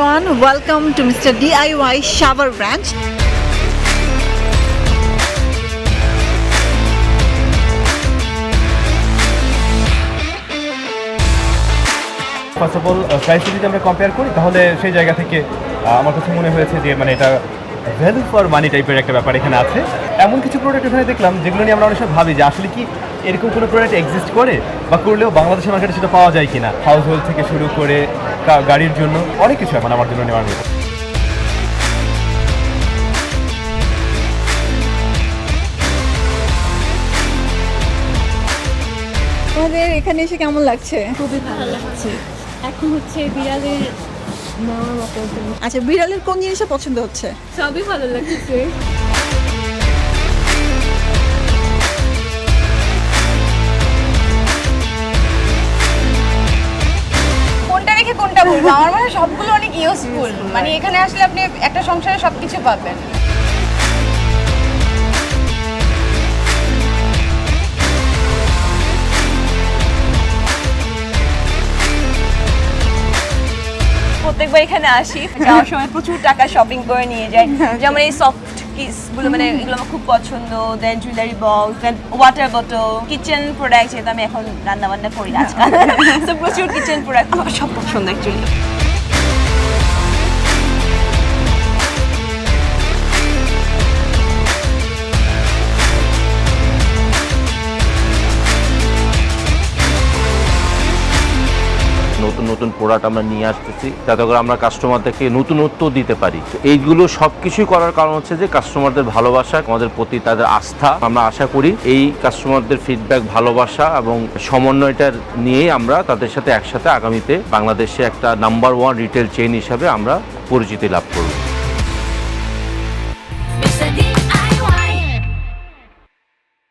everyone, welcome to Mr. DIY Shower Branch. First of all price যদি আমরা compare করি তাহলে সেই জায়গা থেকে আমার কাছে মনে হয়েছে যে মানে এটা ভ্যালু ফর মানি টাইপের একটা ব্যাপার এখানে আছে। এমন কিছু প্রোডাক্ট এখানে দেখলাম যেগুলো নিয়ে আমরা অনেক সময় ভাবি যে আসলে কি এরকম কোনো প্রোডাক্ট এক্সিস্ট করে বা করলেও বাংলাদেশের মার্কেটে সেটা পাওয়া যায় কিনা। হাউস হোল্ড থেকে শুরু করে গাড়ির জন্য অনেক কিছু মানে আমার জন্য নেওয়ার মতো। তোমাদের এখানে এসে কেমন লাগছে? খুবই ভালো লাগছে। এখন হচ্ছে বিড়ালের নেওয়ার মতো আচ্ছা, বিড়ালের কোন জিনিসটা পছন্দ হচ্ছে? সবই ভালো লাগছে। কোনটা রেখে কোনটা বলবো, আমার মনে হয় সবগুলো অনেক ইউজফুল। মানে এখানে আসলে আপনি একটা সংসারে সবকিছু পাবেন। প্রত্যেকবার এখানে আসি, যাওয়ার সময় প্রচুর টাকা শপিং করে নিয়ে যাই। যেমন এই সফট কিসগুলো, মানে এগুলো আমার খুব পছন্দ। দেন জুয়েলারি বক্স, দেন ওয়াটার বোতল, কিচেন প্রোডাক্ট, যেহেতু আমি এখন রান্না বান্না করি আজকাল, তো প্রচুর কিচেন প্রোডাক্ট আমার সব পছন্দ অ্যাকচুয়ালি। নতুন নতুন প্রোডাক্ট আমরা নিয়ে আসতেছি যাতে করে আমরা কাস্টমারদেরকে নতুনত্ব দিতে পারি। এইগুলো সব কিছুই করার কারণ হচ্ছে যে কাস্টমারদের ভালোবাসা, আমাদের প্রতি তাদের আস্থা। আমরা আশা করি এই কাস্টমারদের ফিডব্যাক, ভালোবাসা এবং সমন্বয়টার নিয়েই আমরা তাদের সাথে একসাথে আগামীতে বাংলাদেশে একটা নাম্বার 1 রিটেল চেইন হিসাবে আমরা পরিচিতি লাভ করব।